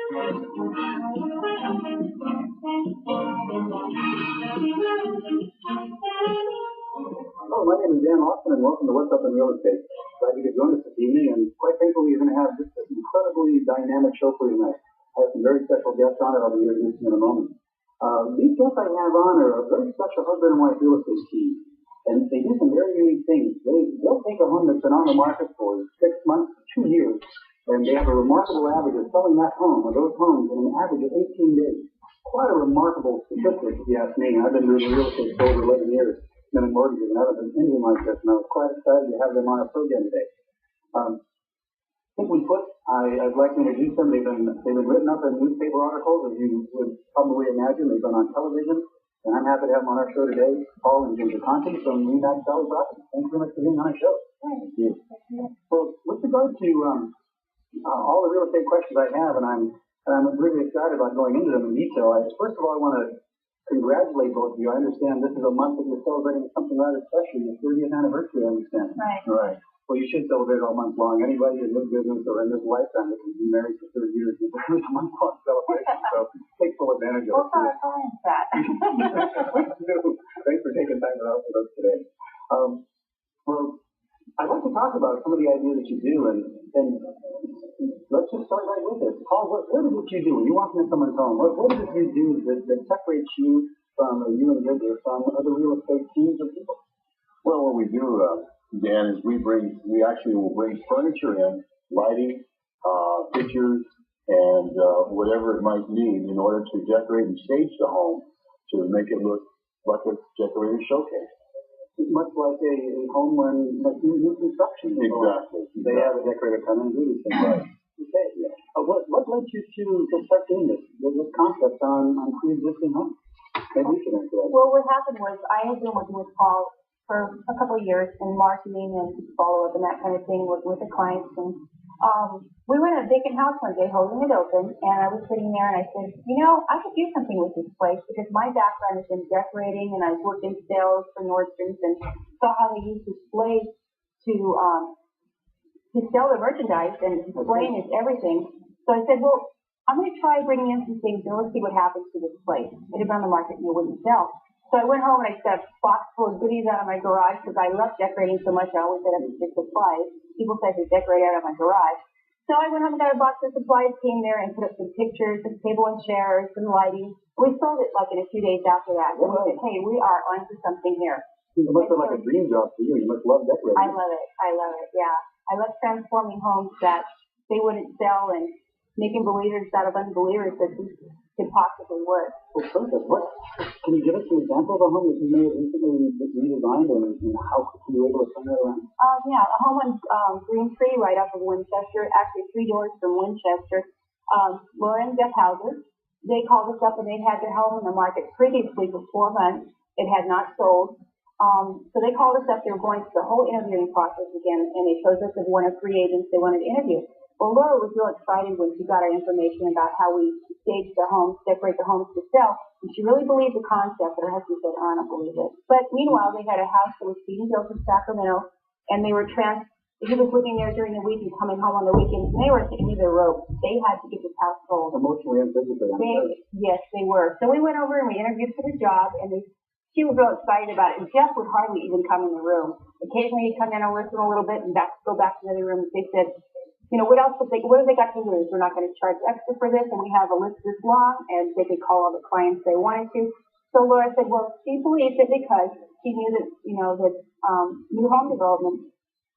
Hello, my name is Dan Austin, and welcome to What's Up in Real Estate. Glad you could join us this evening, and quite thankfully, you're going to have just an incredibly dynamic show for you tonight. I have some very special guests on it. I'll be introducing in a moment. These guests I have on are a very special husband and wife real estate team, and they do some very unique things. They'll take a home that's been on the market for 6 months to 2 years, and they have a remarkable average of selling that home, or those homes, in an average of 18 days. Quite a remarkable statistic, if you ask me. I've been doing real estate for over 11 years. Been in mortgages, and I haven't been anything like this, and I was quite excited to have them on our program today. Simply put, I'd like to introduce them. They've been written up in newspaper articles, as you would probably imagine. They've been on television, and I'm happy to have them on our show today. Paul and Ginger Conti from Remax Valley Property. Thanks very much for being on our show. Thank you. Well, with regard to all the real estate questions I have, and I'm really excited about going into them in detail. First of all, I want to congratulate both of you. I understand this is a month that you're celebrating something rather special, your 30th anniversary, I understand. Right. Well, you should celebrate all month long. Anybody in this business or in this lifetime that can be married for 30 years is a month-long celebration, so take full advantage of it. Well, I'm that. Thanks for taking time out with us today. Well, I'd like to talk about some of the ideas that you do, and let's just start right with it. Paul, what is it you do when you walk into someone's home? What is it you do that separates you from, or you and Ginger, from other real estate teams or people? Well, what we do, Dan, is we actually will bring furniture in, lighting, pictures, and whatever it might need in order to decorate and stage the home to make it look like a decorated showcase. Much like a home when new construction. Exactly. They have a decorator come in and do these things. Right. Okay. Yeah. What led you to start doing this concept on pre-existing homes? Maybe you should answer that. Well, what happened was I had been working with Paul for a couple of years in marketing and follow-up and that kind of thing, working with the clients. And we went to a vacant house one day, holding it open, and I was sitting there and I said, I could do something with this place because my background is in decorating, and I've worked in sales for Nordstrom's and saw how they use displays to sell their merchandise, and displaying is everything. So I said, well, I'm going to try bringing in some things and let's see what happens to this place. It had been on the market and it wouldn't sell. So I went home and I set a box full of goodies out of my garage because I love decorating so much. I always set up with supplies. People say I should decorate out of my garage. So I went home and got a box of supplies, came there and put up some pictures, some table and chairs, some lighting. We sold it like in a few days after that. And we said, hey, we are onto something here. It must have been like a dream job for you. You must love decorating. I love it, yeah. I love transforming homes that they wouldn't sell and making believers out of unbelievers that this could possibly work. Well, perfect. Can you give us an example of a home that you may have recently redesigned, and how quickly you were able to turn that around? Yeah, a home on Green Tree right off of Winchester, actually 3 doors from Winchester. Laura and Jeff Houses. They called us up and they'd had their home in the market previously for 4 months. It had not sold. So they called us up. They were going through the whole interviewing process again, and they chose us as one of 3 agents they wanted to interview. Well, Laura was real excited when she got our information about how we stage the homes, decorate the homes to sell, and she really believed the concept. But her husband said, I don't believe it. But meanwhile, they had a house that was being built in Sacramento, and they were he was living there during the week and coming home on the weekends, and they were at the end of their rope. They had to get this house sold. Emotionally and physically. Yes, they were. So we went over and we interviewed for the job, and she was real excited about it. And Jeff would hardly even come in the room. Occasionally he'd come in and listen a little bit and go back to the other room. They said, what else what have they got to lose? We're not going to charge extra for this, and we have a list this long, and they could call all the clients they wanted to. So Laura said, well, she believes it because she knew that, that new home development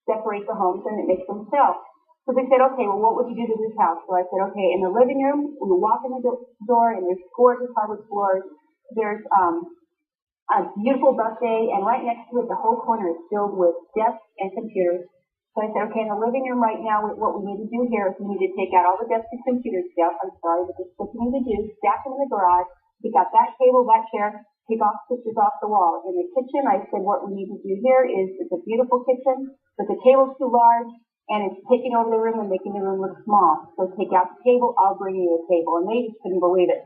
decorate the homes and it makes them sell. So they said, okay, well, what would you do to this house? So I said, okay, in the living room, we walk in the door, and there's gorgeous hardwood floors. There's a beautiful buffet, and right next to it, the whole corner is filled with desks and computers. So I said, okay, in the living room right now, what we need to do here is we need to take out all the desks and computer stuff. I'm sorry, but this is what you need to do. Stack them in the garage. Pick out that table, that chair. Take off pictures off the wall. In the kitchen, I said, what we need to do here is it's a beautiful kitchen, but the table's too large, and it's taking over the room and making the room look small. So take out the table. I'll bring you a table. And they just couldn't believe it.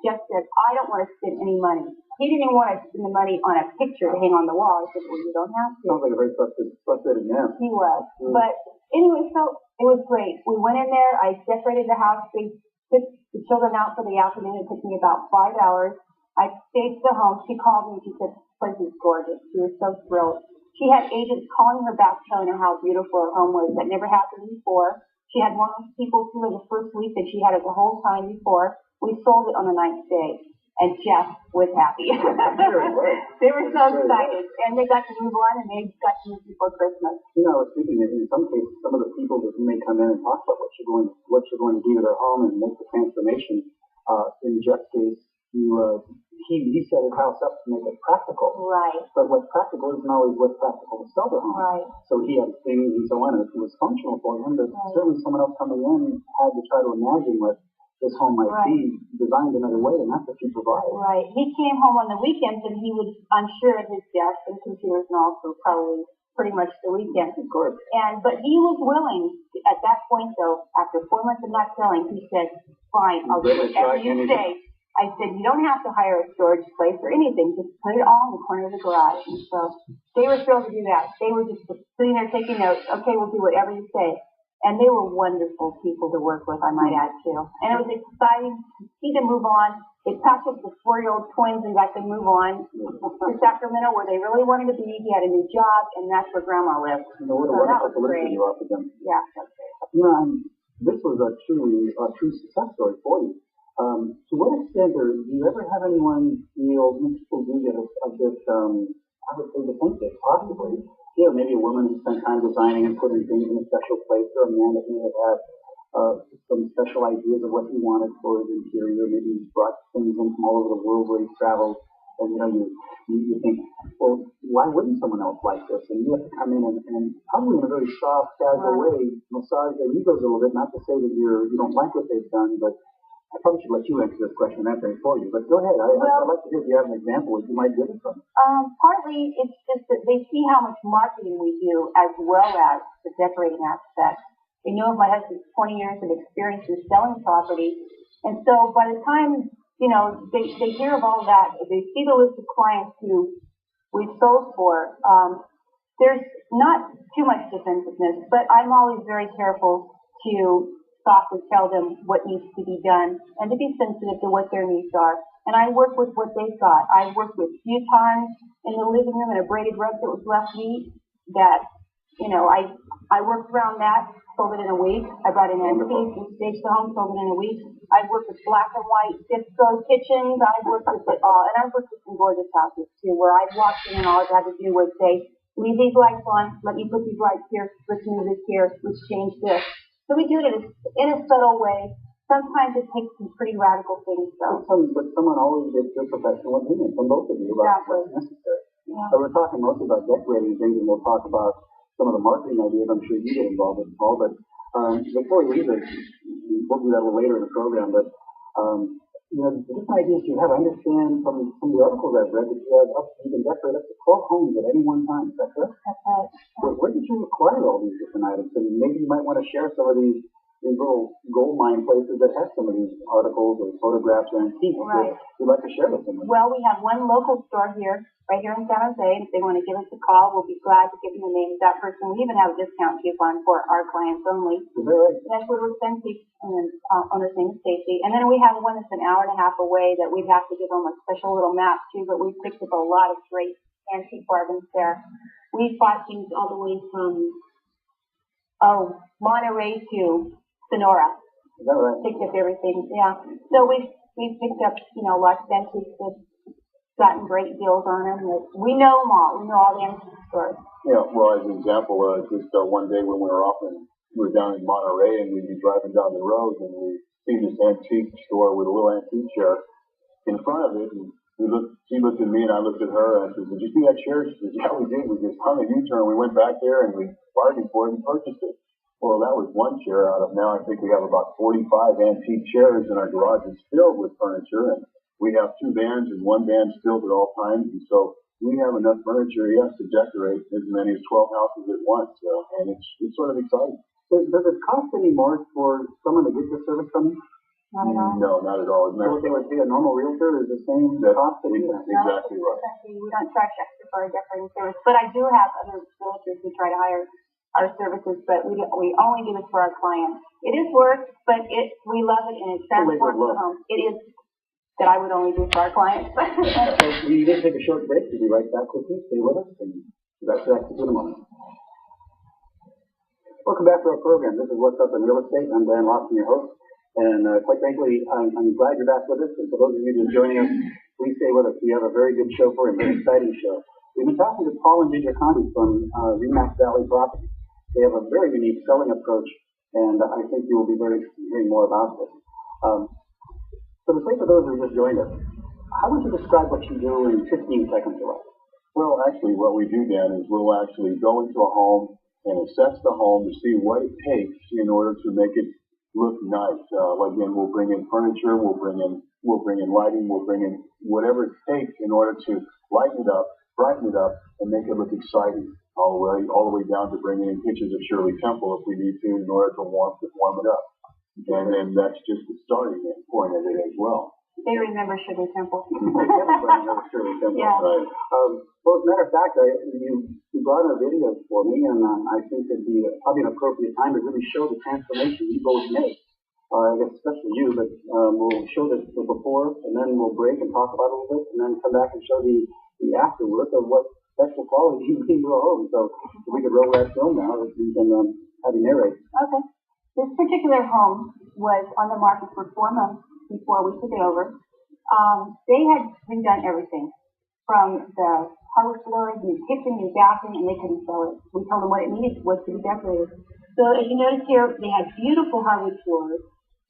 Jeff said, I don't want to spend any money. He didn't even want to spend the money on a picture to hang on the wall. I said, well, you don't have to. Sounds like a very frustrating man. He was. But anyway, so it was great. We went in there. I decorated the house. They took the children out for the afternoon. It took me about 5 hours. I stayed at the home. She called me and she said, this place is gorgeous. She was so thrilled. She had agents calling her back, telling her how beautiful her home was. That never happened before. She had more people through in the first week than she had it the whole time before. We sold it on the 9th day. And Jeff was happy. They were so excited. And they got to move on and they got to move before Christmas. You know, I was thinking that in some cases, some of the people that may come in and talk about what you're going to do to their home and make the transformation. In Jeff's case, he set his house up to make it practical. Right. But what's practical isn't always what's practical to sell their home. Right. So he had things and so on, and it was functional for him, but certainly someone else coming in had to try to imagine what this home might be designed another way, and that's what you provide. Right. He came home on the weekends, and he was unsure of his desk and computers and also probably pretty much the weekend. Of course. But he was willing, at that point though, after 4 months of not selling, he said, fine, I'll do whatever you say. I said, you don't have to hire a storage place or anything. Just put it all in the corner of the garage. And so they were thrilled to do that. They were just sitting there taking notes. Okay, we'll do whatever you say. And they were wonderful people to work with, I might add, too. And it was exciting to see them move on. They packed up the 4-year-old twins and got them move on to Sacramento, where they really wanted to be. He had a new job, and that's where Grandma lived. You know, what a wonderful felicity you offered them. Yeah, that's great. You know, this was a true success story for you. To what extent, or do you ever have anyone feel, people do get a bit, I would say, defensive, possibly? You know, maybe a woman who spent time designing and putting things in a special place, or a man that may have had some special ideas of what he wanted for his interior. Maybe he brought things in from all over the world where he traveled, and you think, well, why wouldn't someone else like this? And you have to come in and probably in a very soft, casual way, massage their egos a little bit. Not to say that you don't like what they've done, but I probably should let you answer this question and answer it for you. But go ahead. I'd like to hear if you have an example that you might give it from. Partly, it's just that they see how much marketing we do as well as the decorating aspect. They know of my husband's 20 years of experience in selling property. And so by the time, they hear of all that, they see the list of clients who we've sold for, there's not too much defensiveness, but I'm always very careful to softly tell them what needs to be done and to be sensitive to what their needs are. And I work with what they've got. I work with futons in the living room and a braided rug that was left neat that, I worked around that, sold it in a week. I brought in antiques and staged the home, sold it in a week. I've worked with black and white disco kitchens. I've worked with it all. And I've worked with some gorgeous houses too, where I've walked in and all I've had to do was say, leave these lights on, let me put these lights here, let's move this here, let's change this. So we do it in a subtle way. Sometimes it takes some pretty radical things, though. But someone always gets your professional opinion from both of you about what's necessary. Yeah. So we're talking mostly about decorating things, and we'll talk about some of the marketing ideas I'm sure you get involved with, Paul. But before we leave it, we'll do that a little later in the program. But the different ideas you have, I understand from the articles I've read that you can decorate up to 12 homes at any one time. Is that correct? That's right. Well, where did you acquire all these different items? And maybe you might want to share some of these little gold mine places that have some of these articles or photographs or antiques that you'd like to share with them. Well, we have one local store here, right here in San Jose, and if they want to give us a call, we'll be glad to give them the name of that person. We even have a discount coupon for our clients only. Is that right? That's where we're Antiques, and then owner's name is Stacy. And then we have one that's an hour and a half away that we'd have to give them a special little map to, but we've picked up a lot of great antique bargains there. We've bought things all the way from Monterey to Sonora. Is that right? Picked up everything, yeah. So we've picked up, lots of antiques that gotten great deals on them. We know them all. We know all the antique stores. Yeah, well, as an example, just one day when we were down in Monterey, and we'd be driving down the road, and we see this antique store with a little antique chair in front of it, and she looked at me, and I looked at her, and I said, did you see that chair? She said, yeah, we did. We just hung a U-turn. We went back there, and we bargained for it and purchased it. Well, that was one chair out of now. I think we have about 45 antique chairs in our garage. It's filled with furniture, and we have 2 vans, and 1 van's filled at all times. And so we have enough furniture, yes, to decorate as many as 12 houses at once. And it's sort of exciting. Does it cost any more for someone to get this service from you? Not at all. No, not at all. So what they would pay a normal realtor is the same cost that you have? Exactly right. We don't charge extra for our decorating service, but I do have other realtors who try to hire our services, but we only do this for our clients. It is work, but we love it and it transforms the home. It is that I would only do for our clients. So we need to take a short break. We'll be right back with you. Stay with us, and we'll be back in a moment. Welcome back to our program. This is What's Up in Real Estate. I'm Dan Lawson, your host. And quite frankly, I'm glad you're back with us. And for those of you just joining us, please stay with us. We have a very good show for you, a very exciting show. We've been talking to Paul and Ginger Conti from Remax Valley Property. They have a very unique selling approach, and I think you will be very interested in hearing more about this. For the sake of those who just joined us, how would you describe what you do in 15 seconds or less? Well, actually, what we do, Dan, is we'll actually go into a home and assess the home to see what it takes in order to make it look nice. Again, we'll bring in furniture, we'll bring in lighting, we'll bring in whatever it takes in order to lighten it up, brighten it up, and make it look exciting. All the way down to bringing in pictures of Shirley Temple if we need to in order to warm it up. And then that's just the starting point of it as well. They remember Shirley Temple. Everybody knows Shirley Temple. Yeah. Right. Well, as a matter of fact, you brought a video for me, and I think it'd be probably an appropriate time to really show the transformation you both made. I guess especially you, but we'll show the before, and then we'll break and talk about it a little bit, and then come back and show the afterwork of what special quality you bring to a home. So if we could roll that film now, we can have you narrate. Okay. This particular home was on the market for 4 months before we took it over. They had redone everything from the hardwood floors, new kitchen, new bathroom, and they couldn't sell it. We told them what it needed was to be decorated. So as you notice here, they had beautiful hardwood floors,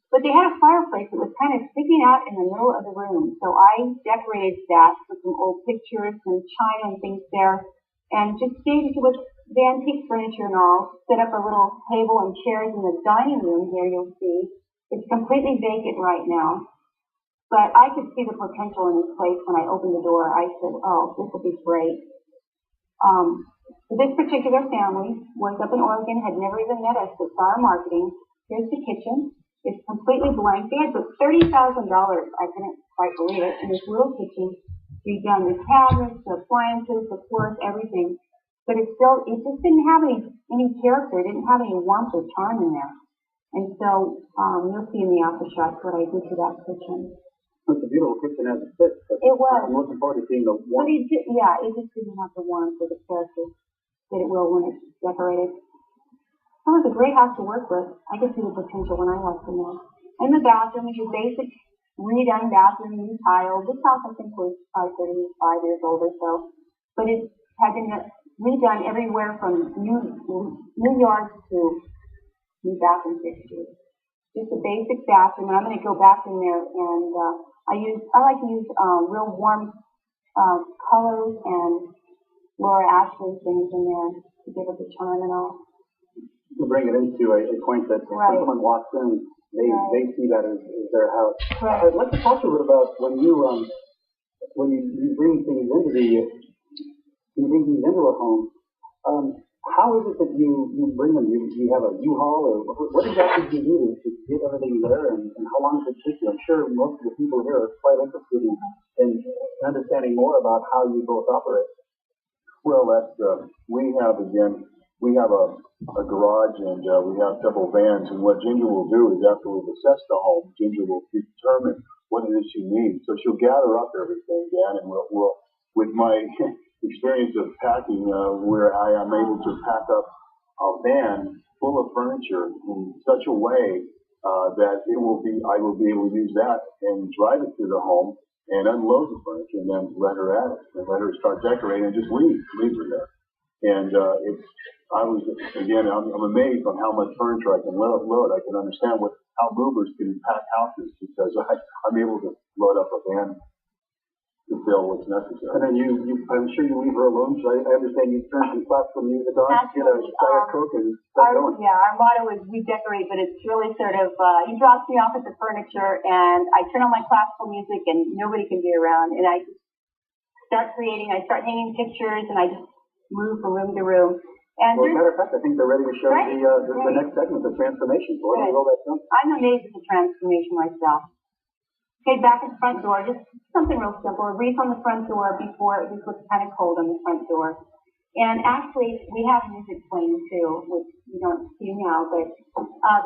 but they had a fireplace that was kind of sticking out in the middle of the room. So I decorated that with some old pictures, some china and things there, and just staged it with the antique furniture and all, set up a little table and chairs in the dining room here, you'll see. It's completely vacant right now. But I could see the potential in this place when I opened the door. I said, oh, this will be great. This particular family was up in Oregon, had never even met us, but saw our marketing. Here's the kitchen. It's completely blank. They had put $30,000, I couldn't quite believe it, in this little kitchen. Redone the cabinets, the appliances, the floors, everything. But it just didn't have any character. It didn't have any warmth or charm in there. And so you'll see in the after shots what I did to that kitchen. It's a beautiful kitchen as it sits. It was. I'm looking forward to seeing the warmth. But it just didn't have the warmth or the character that it will when it's decorated. It was a great house to work with. I could see the potential when I walked in there. And the bathroom is your basic redone bathroom, new tile. This house I think was probably 35 years old or so. But it had been redone everywhere from new yards to new bathroom fixtures. Just a basic bathroom. And I'm going to go back in there and I like to use real warm colors and Laura Ashley things in there to give it the charm and all. To bring it into a point that when someone walks in, they see that as their house. Right. I'd like to talk to you a bit about when you bring things into a home. How is it that you bring them? You have a U-Haul, or what exactly do you do to get everything there, and how long does it take you? I'm sure most of the people here are quite interested in understanding more about how you both operate. Well, we have a garage and we have several vans, and what Ginger will do is after we've assessed the home, Ginger will determine what it is she needs. So she'll gather up everything, Dan, and we'll with my experience of packing, where I am able to pack up a van full of furniture in such a way that I will be able to use that and drive it to the home and unload the furniture and then let her at it and let her start decorating and just leave her there. And I'm amazed on how much furniture I can load. I can understand how movers can pack houses because I'm able to load up a van to fill what's necessary. And then I'm sure you leave her alone. So I understand you turn some classical music on, get a Diet Coke, and start going. Yeah, our motto is we decorate, but it's really sort of, he drops me off at the furniture, and I turn on my classical music, and nobody can be around. And I just start creating, I start hanging pictures, and I just move from room to room. And well, as a matter of fact, I think they're ready to show the next segment, the transformation. So why don't we roll that film? I'm amazed at the transformation myself. Okay, back at the front door, just something real simple. A wreath on the front door before it just looks kind of cold on the front door. And actually, we have music playing too, which you don't see now, but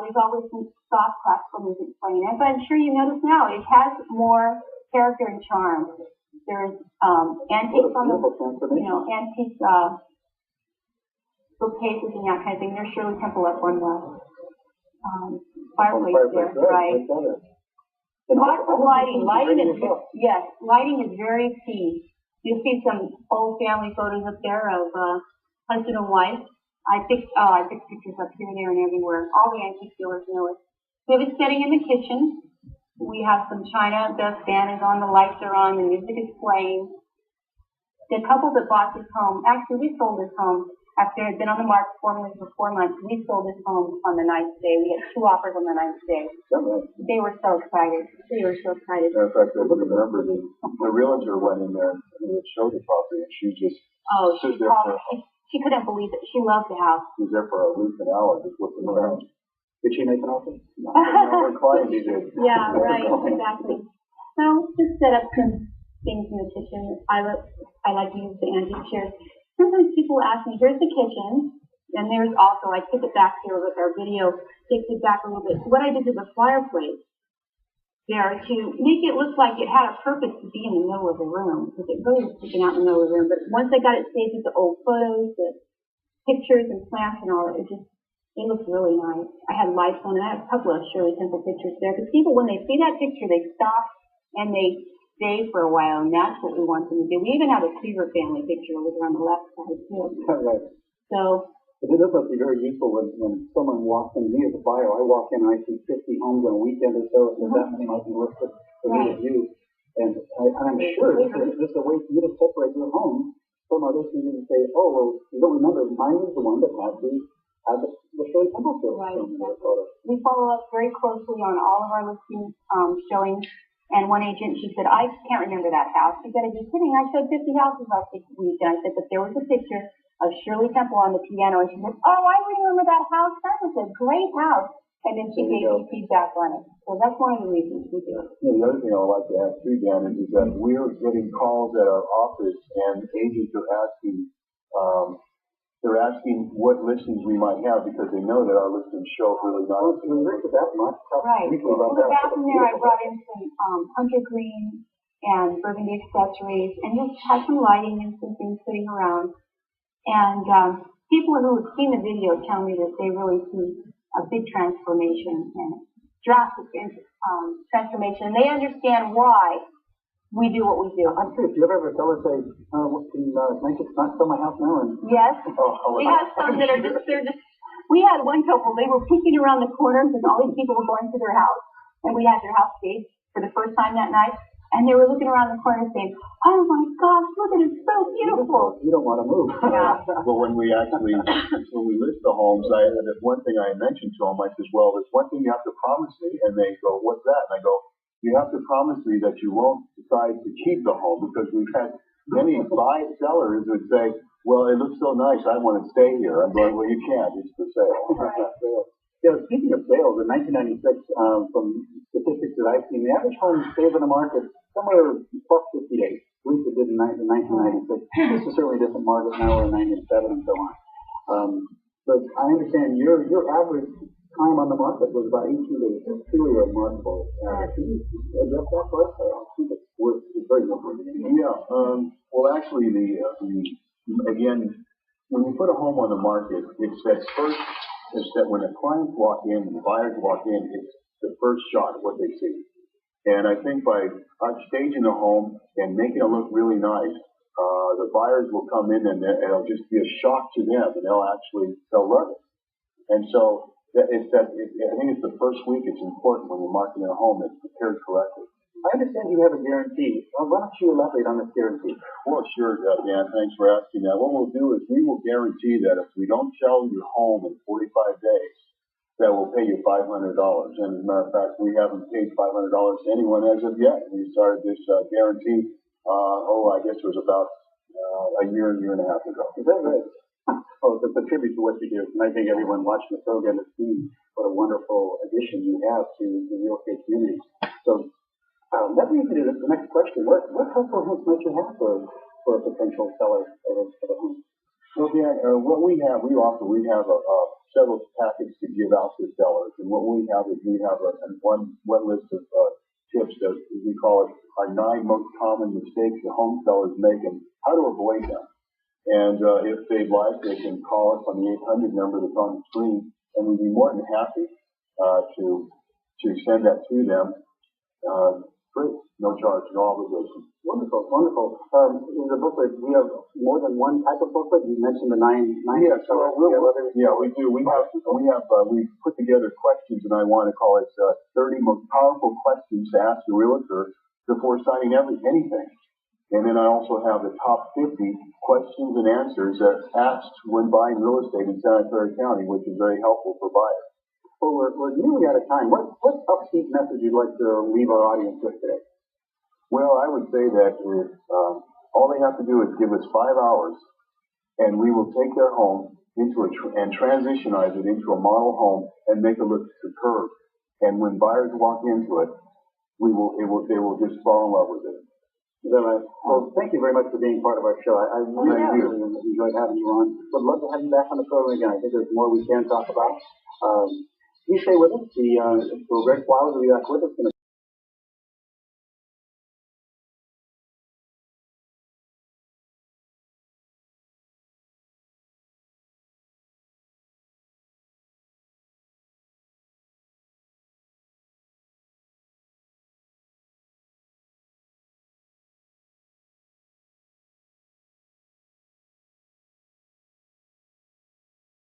there's always some soft classical music playing. And but I'm sure you notice now, it has more character and charm. There's antiques on the, antique bookcases and that kind of thing. There's Shirley Temple up on the fireplace there, right? Lots of lighting. Lighting is very key. You'll see some old family photos up there of husband and wife. I picked pictures up here, there, and everywhere. All the antique dealers know it. We have a setting in the kitchen. We have some china. The fan is on, the lights are on, the music is playing. The couple that bought this home, actually we sold this home after it had been on the market for 4 months. We sold this home on the 9th day. We had 2 offers on the 9th day. They were so excited. Matter of fact, I remember the realtor went in there and showed the property, and she just stood there she couldn't believe it. She loved the house. She was there for at least an hour just looking around. Did she make an offer? No, her client did. Yeah, right, exactly. So just set up some things in the kitchen. I like to use the antique chairs. Sometimes people ask me, here's the kitchen, and there's also, I took it back here with our video, takes it back a little bit. So what I did to the fireplace there to make it look like it had a purpose to be in the middle of the room, because it really was sticking out in the middle of the room. But once I got it saved with the old photos, the pictures and plants and all, it looks really nice. I had lights on it. I have a couple of Shirley Temple pictures there. Because people, when they see that picture, they stop and they stay for a while, and that's what we want them to do. We even have a Cleaver family picture over there on the left side, too. Right. So, but this must be very useful when someone walks in. Me as a buyer, I walk in and I see 50 homes on a weekend or so, and that many might be listed for me to view. And I'm sure this is a way for you to separate your home from others who didn't say, oh, well, you don't remember, mine was the one that had the Shirley Temple film. Right, exactly. We follow up very closely on all of our listings, showing. And one agent, she said, I can't remember that house. She said, are you kidding? I showed 50 houses last week. And I said, but there was a picture of Shirley Temple on the piano. And she said, oh, I remember that house. That was a great house. And then she gave me feedback on it. So that's one of the reasons we do it. The other thing I would like to add too, Dan, is that we're getting calls at our office, and agents are asking, they're asking what listings we might have because they know that our listings show really nice. Right. Well, the bathroom there, I brought in some hunter green and burgundy accessories, and just had some lighting and some things sitting around. And people who have seen the video tell me that they really see a big transformation and drastic transformation. And they understand why we do what we do. I'm curious, do you ever tell us, say, can I just not sell my house now? And yes. We have some that are just, we had one couple, they were peeking around the corners and all these people were going to their house. And we had their house staged for the first time that night. And they were looking around the corner saying, oh my gosh, look at it, it's so beautiful. You don't want to move. Yeah. Well, when we list the homes, one thing I mentioned to them, I said, well, there's one thing you have to promise me. And they go, what's that? And I go, you have to promise me that you won't decide to keep the home, because we've had many sellers that say, well, it looks so nice, I want to stay here. I'm going, well, you can't, it's for sale. Yeah, speaking of sales, in 1996, from statistics that I've seen, the average home stays in the market somewhere plus 50 days. At least it did in 1996. This is certainly a different market now, or 97 and so on. But I understand your average time on the market was about 18 days. It's truly remarkable. Can you address that for us? I think it's very noteworthy. Yeah. Well, actually, again, when you put a home on the market, it's that when the clients walk in, the buyers walk in, it's the first shot of what they see. And I think by us staging the home and making it look really nice, the buyers will come in and it'll just be a shock to them, and they'll love it. And so I think it's the first week it's important when you're marketing a home that's prepared correctly. I understand you have a guarantee. Why don't you elaborate on this guarantee? Well, sure, Dan. Thanks for asking that. What we'll do is we will guarantee that if we don't sell your home in 45 days, that we'll pay you $500. And as a matter of fact, we haven't paid $500 to anyone as of yet. We started this guarantee, I guess it was about a year and a half ago. Is that right? Oh, it's a tribute to what you do. And I think everyone watching the program has seen what a wonderful addition you have to the real estate community. So that brings me to the next question. What helpful hints might you have for a potential seller of a home? Well, Dan, what we have, we have several packets to give out to sellers, and what we have is we have one list of tips that we call it our 9 most common mistakes that home sellers make and how to avoid them. And if they'd like, they can call us on the 800 number that's on the screen, and we'd be more than happy to send that to them. Free, no charge, no obligation. Wonderful, wonderful. In the booklet, we have more than one type of booklet. You mentioned the nine. Yes, we do. We put together questions, and I want to call it 30 most powerful questions to ask a realtor before signing anything. And then I also have the top 50 questions and answers that asked when buying real estate in Santa Clara County, which is very helpful for buyers. Well, we're nearly out of time. What upbeat message you'd like to leave our audience with today? Well, I would say that if, all they have to do is give us 5 hours, and we will take their home and transitionize it into a model home and make it look superb. And when buyers walk into it, they will just fall in love with it. Is that right? Well, thank you very much for being part of our show. I really enjoyed having you on. Would love to have you back on the program again. I think there's more we can talk about. Please stay with us. The Greg Flowers will be back with us in a